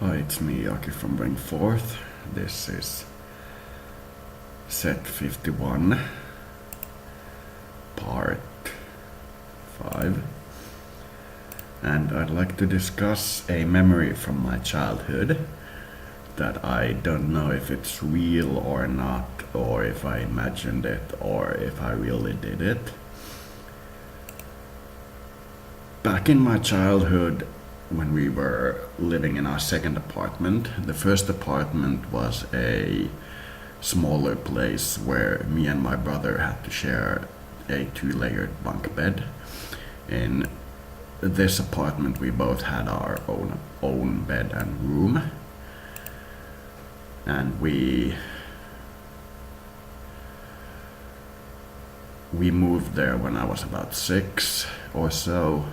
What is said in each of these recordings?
Hi, it's me, Aki from Bring Forth. This is set 51, part 5. And I'd like to discuss a memory from my childhood that I don't know if it's real or not, or if I imagined it, or if I really did it. Back in my childhood, when we were living in our second apartment, the first apartment was a smaller place where me and my brother had to share a 2-layered bunk bed. In this apartment, we both had our own bed and room, and we moved there when I was about 6 or so.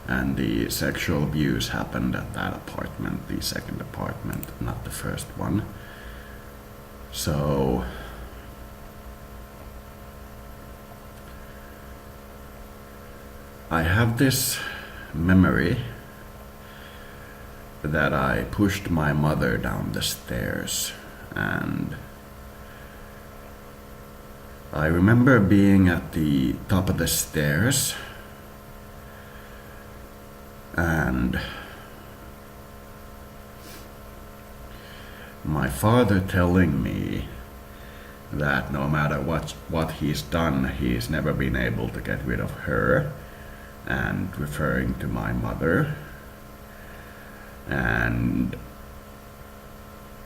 And the sexual abuse happened at that apartment, the second apartment, not the first one. So I have this memory that I pushed my mother down the stairs, and I remember being at the top of the stairs and my father telling me that no matter what he's done, he's never been able to get rid of her, and referring to my mother. And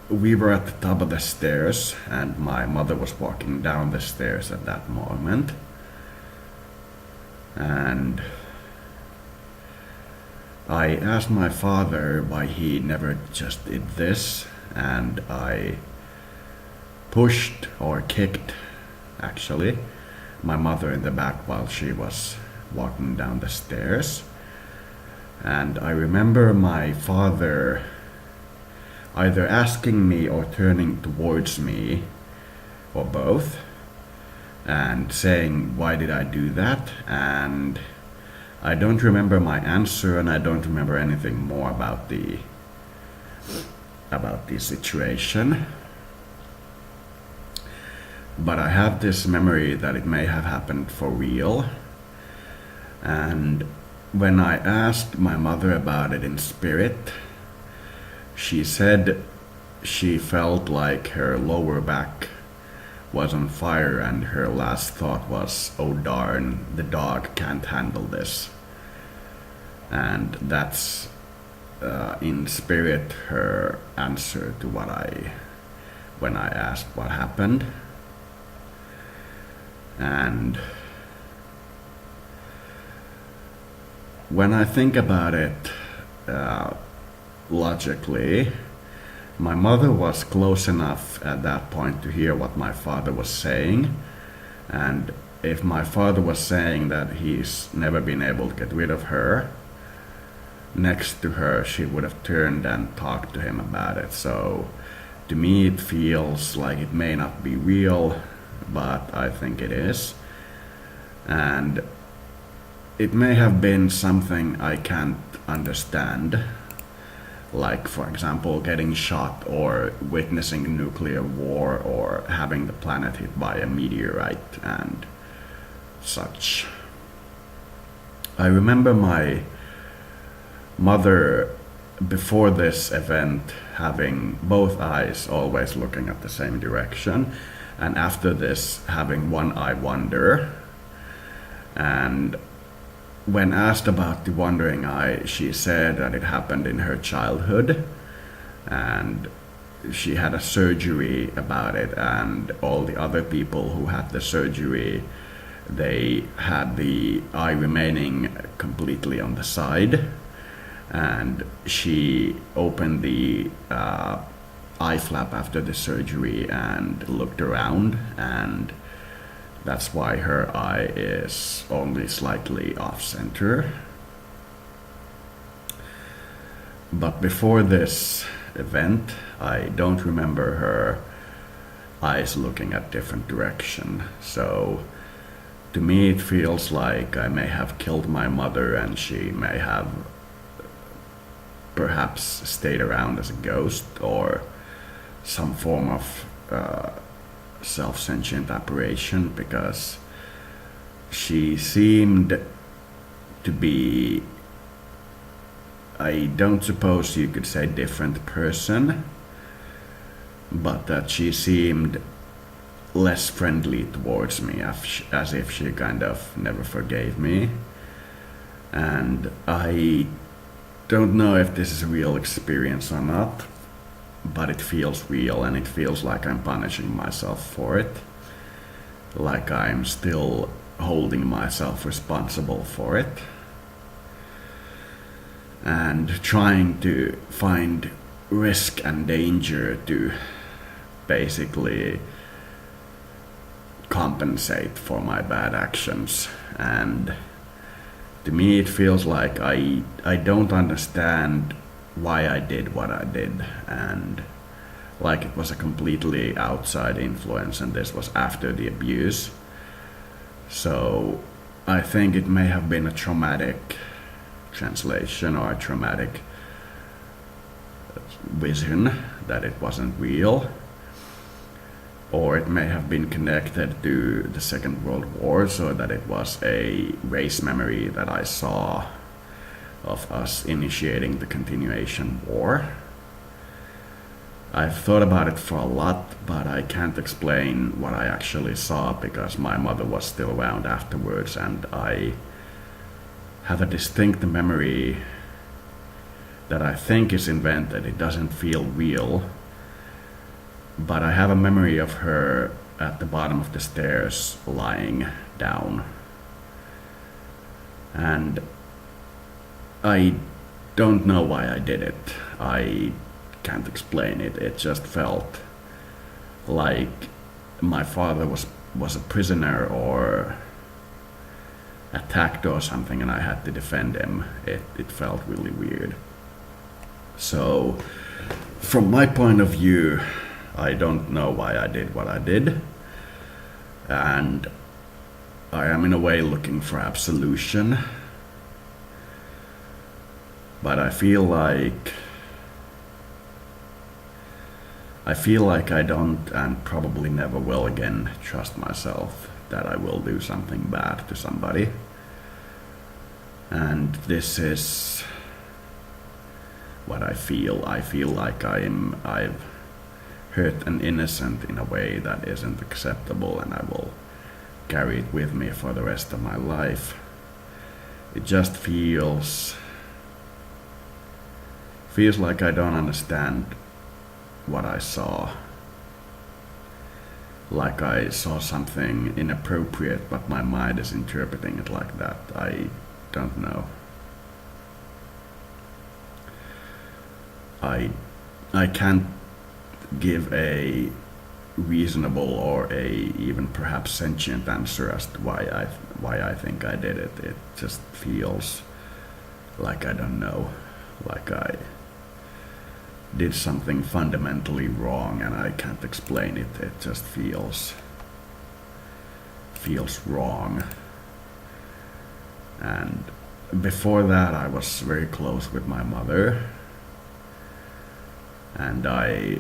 we were at the top of the stairs, and my mother was walking down the stairs at that moment. And I asked my father why he never just did this, and I pushed or kicked, actually, my mother in the back while she was walking down the stairs. And I remember my father either asking me or turning towards me, or both, and saying, "Why did I do that?" And I don't remember my answer, and I don't remember anything more about the situation. But I have this memory that it may have happened for real. And when I asked my mother about it in spirit, she said she felt like her lower back was on fire, and her last thought was, "Oh darn, the dog can't handle this." And that's in spirit her answer to when I asked what happened. And when I think about it logically, my mother was close enough at that point to hear what my father was saying. And if my father was saying that he's never been able to get rid of her, next to her she would have turned and talked to him about it. So to me it feels like it may not be real, but I think it is. And it may have been something I can't understand, like, for example, getting shot, or witnessing nuclear war, or having the planet hit by a meteorite and such. I remember my mother, before this event, having both eyes always looking at the same direction, and after this having one eye wonder. And when asked about the wandering eye, she said that it happened in her childhood, and she had a surgery about it, and all the other people who had the surgery, they had the eye remaining completely on the side. And she opened the eye flap after the surgery and looked around, and that's why her eye is only slightly off center. But before this event, I don't remember her eyes looking at different direction. So to me it feels like I may have killed my mother, and she may have perhaps stayed around as a ghost or some form of self-sentient apparition, because she seemed to be, I don't suppose you could say different person, but that she seemed less friendly towards me, as if she kind of never forgave me. And I don't know if this is a real experience or not, but it feels real, and it feels like I'm punishing myself for it. Like I'm still holding myself responsible for it. And trying to find risk and danger to basically compensate for my bad actions. And to me it feels like I don't understand why I did what I did, and like it was a completely outside influence, and this was after the abuse. So I think it may have been a traumatic translation or a traumatic vision, that it wasn't real. Or it may have been connected to the Second World War, so that it was a race memory that I saw of us initiating the continuation war. I've thought about it for a lot, but I can't explain what I actually saw, because my mother was still around afterwards, and I have a distinct memory that I think is invented. It doesn't feel real, but I have a memory of her at the bottom of the stairs lying down. And I don't know why I did it. I can't explain it. It just felt like my father was a prisoner or attacked or something, and I had to defend him. It felt really weird. So, from my point of view, I don't know why I did what I did, and I am in a way looking for absolution, but I feel like I don't, and probably never will again, trust myself that I will do something bad to somebody. And this is what I feel. I feel like I've hurt an innocent in a way that isn't acceptable, and I will carry it with me for the rest of my life. It just feels like I don't understand what I saw. Like I saw something inappropriate, but my mind is interpreting it like that. I don't know. I can't give a reasonable or a even perhaps sentient answer as to why I think I did it. It just feels like I don't know, like I did something fundamentally wrong, and I can't explain it. It just feels wrong. And before that, I was very close with my mother, and I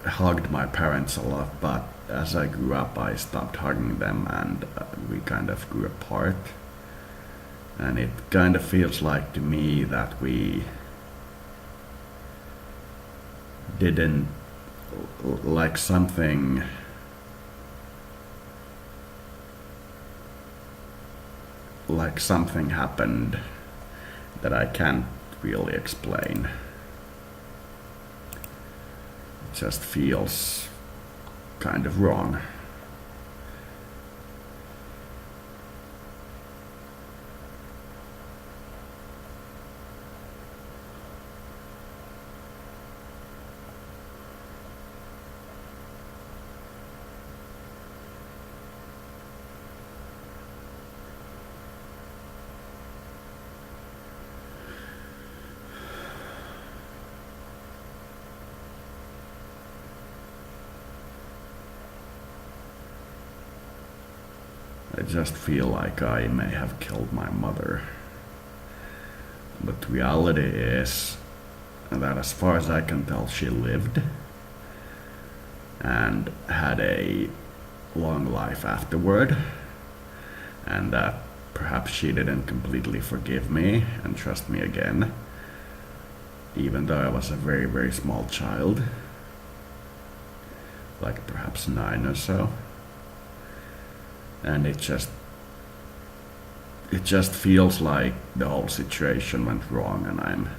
hugged my parents a lot, but as I grew up I stopped hugging them, and we kind of grew apart. And it kind of feels like to me that we didn't, like something happened that I can't really explain. It just feels kind of wrong. I just feel like I may have killed my mother. But reality is that as far as I can tell, she lived and had a long life afterward, and that perhaps she didn't completely forgive me and trust me again, even though I was a very, very small child, like perhaps 9 or so. And it just feels like the whole situation went wrong, and I'm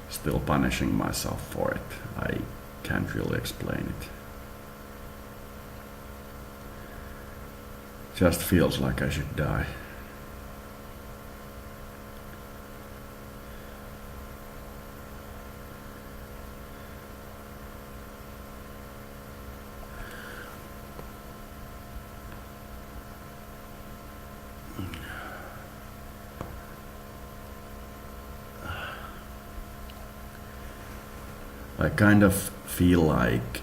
still punishing myself for it. I can't really explain it. Just feels like I should die. I kind of feel like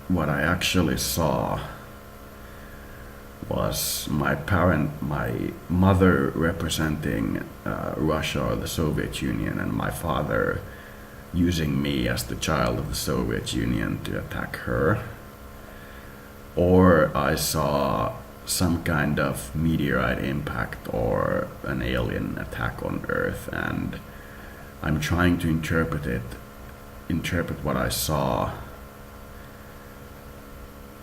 what I actually saw was my mother representing Russia or the Soviet Union, and my father using me as the child of the Soviet Union to attack her. Or I saw some kind of meteorite impact or an alien attack on Earth, and I'm trying to interpret what I saw,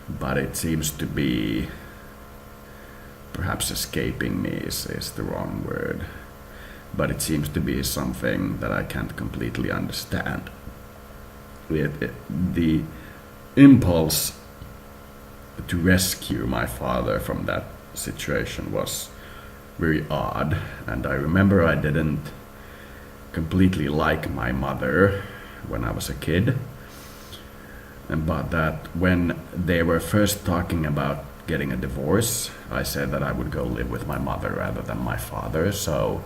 but it seems to be, perhaps escaping me is the wrong word, but it seems to be something that I can't completely understand. The impulse to rescue my father from that situation was very odd, and I remember I didn't completely like my mother when I was a kid, but that when they were first talking about getting a divorce, I said that I would go live with my mother rather than my father. So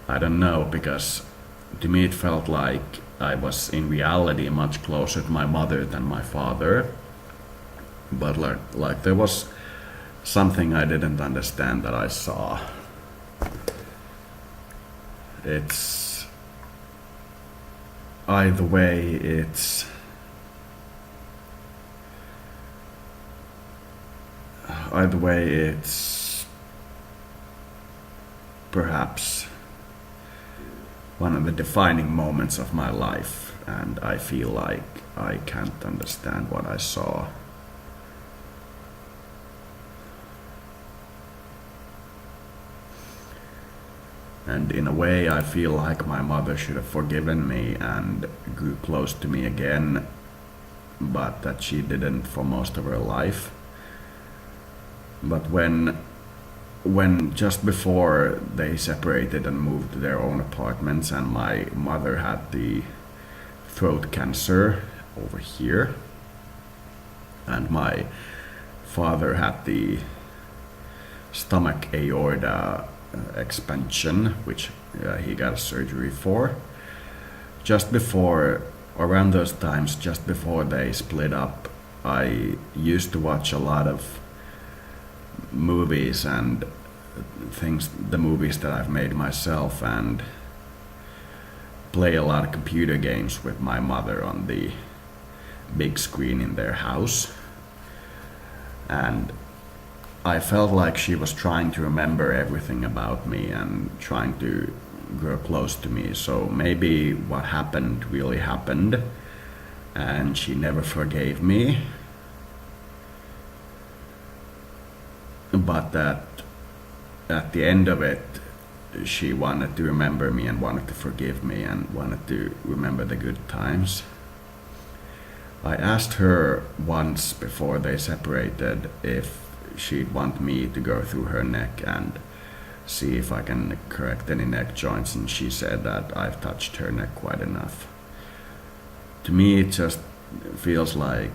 I don't know, because to me it felt like I was in reality much closer to my mother than my father, but like there was something I didn't understand that I saw. It's either way, it's perhaps one of the defining moments of my life, and I feel like I can't understand what I saw. And in a way, I feel like my mother should have forgiven me and grew close to me again, but that she didn't for most of her life. But when just before they separated and moved to their own apartments, and my mother had the throat cancer over here, and my father had the stomach aorta expansion, which he got a surgery for. Just before, around those times, just before they split up, I used to watch a lot of movies and the movies that I've made myself, and play a lot of computer games with my mother on the big screen in their house. And I felt like she was trying to remember everything about me and trying to grow close to me. So maybe what happened really happened, and she never forgave me. But that at the end of it, she wanted to remember me and wanted to forgive me and wanted to remember the good times. I asked her once before they separated if she'd want me to go through her neck and see if I can correct any neck joints, and she said that I've touched her neck quite enough. To me, it just feels like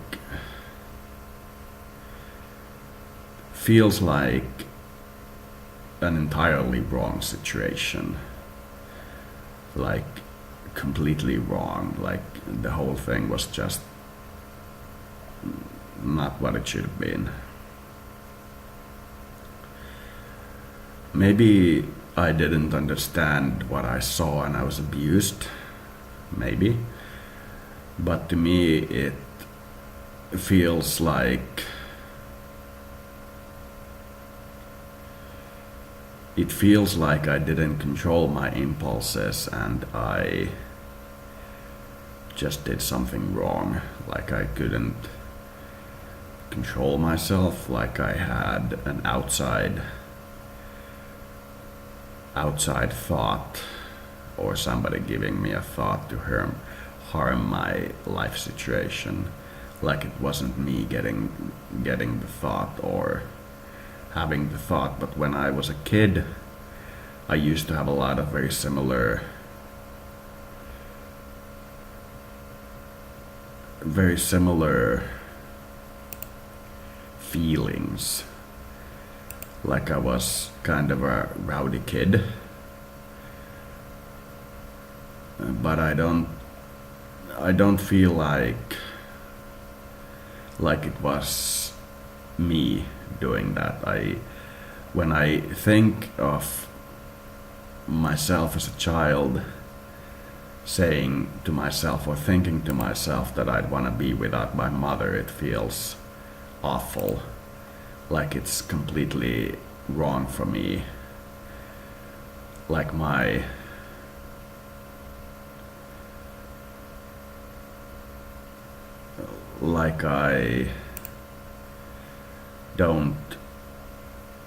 an entirely wrong situation, like completely wrong, like the whole thing was just not what it should have been. Maybe I didn't understand what I saw and I was abused, maybe. But to me, feels like it feels like I didn't control my impulses and I just did something wrong. Like I couldn't control myself, like I had an outside thought or somebody giving me a thought to harm my life situation. Like it wasn't me getting the thought or having the thought. But when I was a kid, I used to have a lot of very similar feelings. Like I was kind of a rowdy kid, but I don't feel like it was me doing that. When I think of myself as a child saying to myself or thinking to myself that I'd want to be without my mother, it feels awful. Like it's completely wrong for me. Like I don't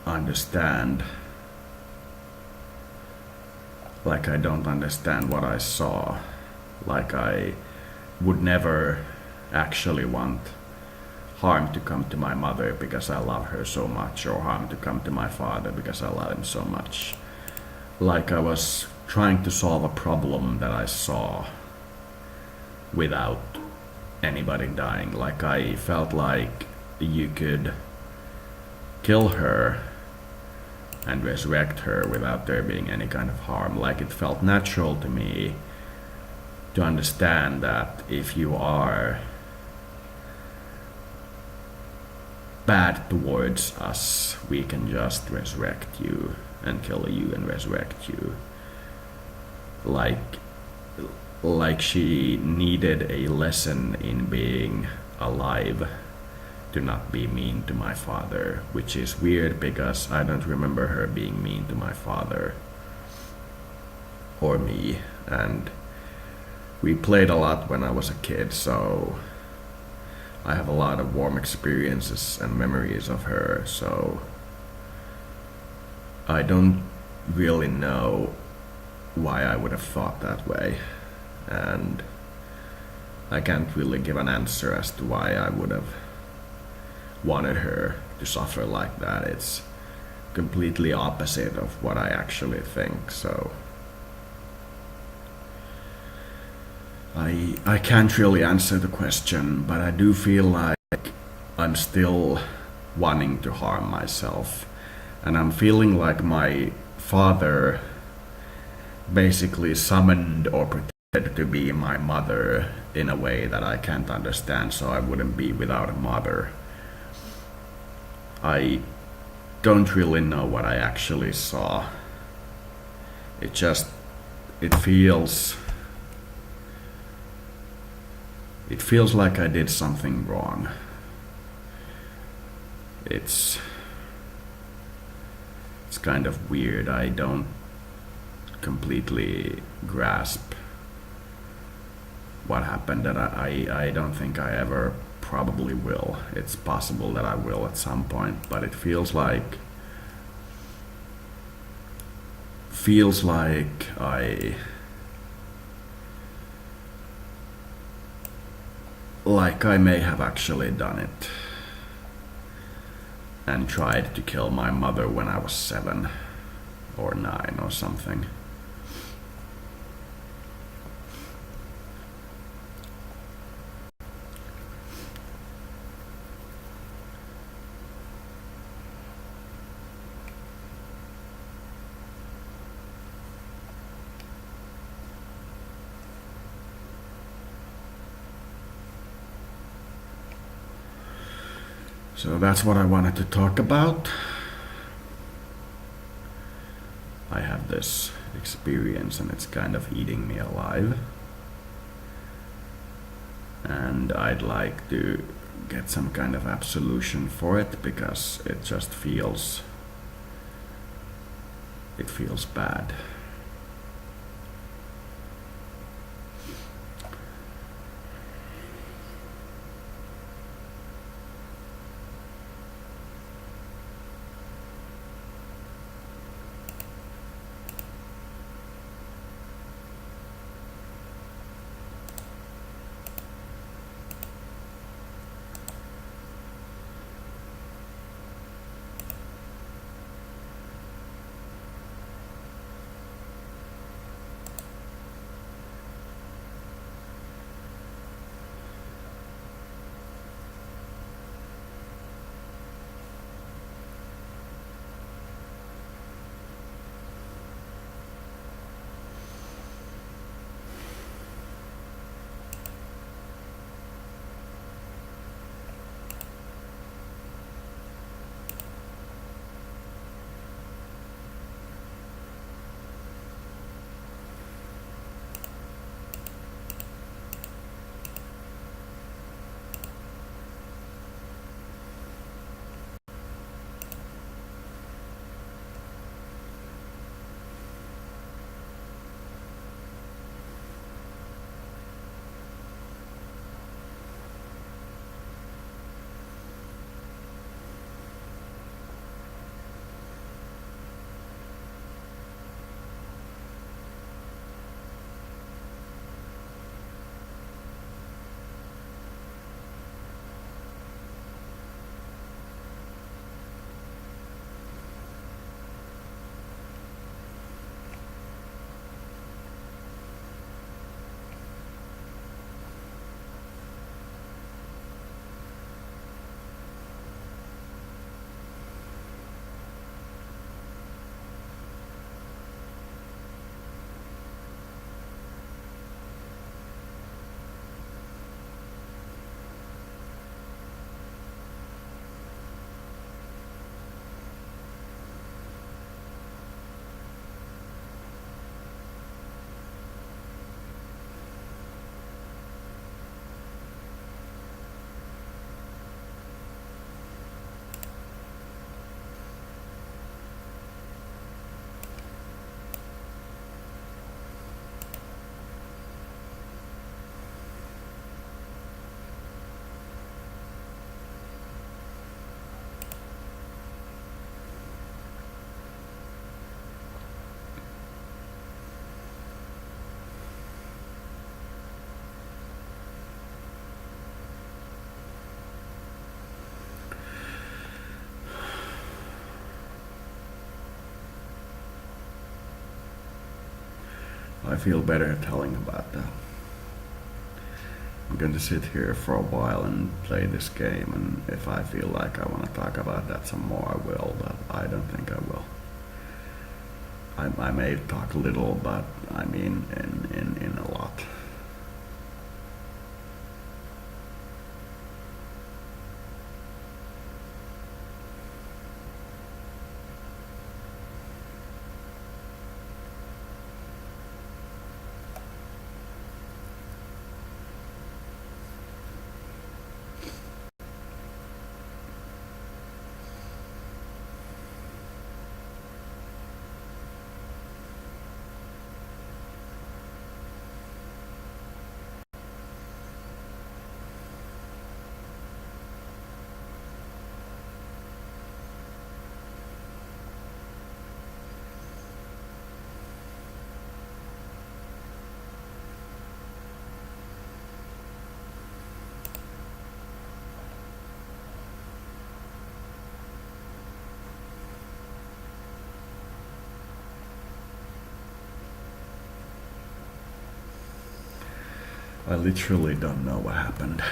understand. Like I don't understand what I saw. Like I would never actually want harm to come to my mother because I love her so much, or harm to come to my father because I love him so much. Like I was trying to solve a problem that I saw without anybody dying. Like I felt like you could kill her and resurrect her without there being any kind of harm. Like it felt natural to me to understand that if you are bad towards us, we can just resurrect you and kill you and resurrect you. Like she needed a lesson in being alive to not be mean to my father, which is weird because I don't remember her being mean to my father or me. And we played a lot when I was a kid, so I have a lot of warm experiences and memories of her, so I don't really know why I would have thought that way. And I can't really give an answer as to why I would have wanted her to suffer like that. It's completely opposite of what I actually think, so I can't really answer the question, but I do feel like I'm still wanting to harm myself. And I'm feeling like my father basically summoned or pretended to be my mother in a way that I can't understand, so I wouldn't be without a mother. I don't really know what I actually saw. It feels like I did something wrong. It's kind of weird. I don't completely grasp what happened, and I don't think I ever probably will. It's possible that I will at some point, but it feels like I may have actually done it and tried to kill my mother when I was 7 or 9 or something. So that's what I wanted to talk about. I have this experience and it's kind of eating me alive. and I'd like to get some kind of absolution for it because it just feels bad. I feel better telling about that. I'm going to sit here for a while and play this game, and if I feel like I want to talk about that some more, I will, but I don't think I will. I may talk a little, but I mean in a lot. I literally don't know what happened.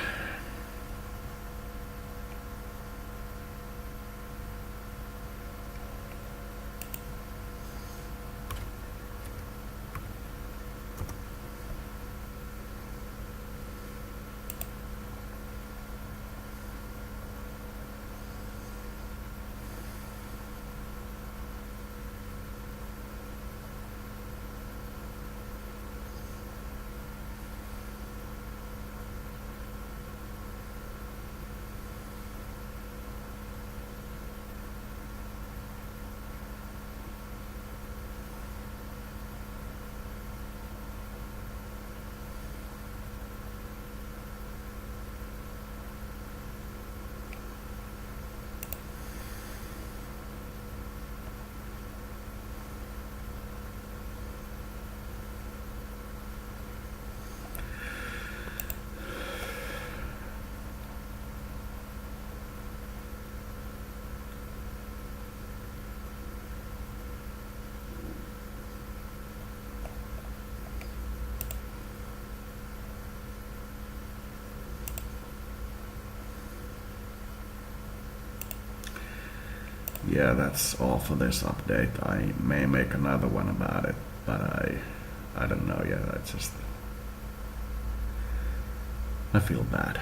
yeah, that's all for this update. I may make another one about it, but I don't know yet. I feel bad.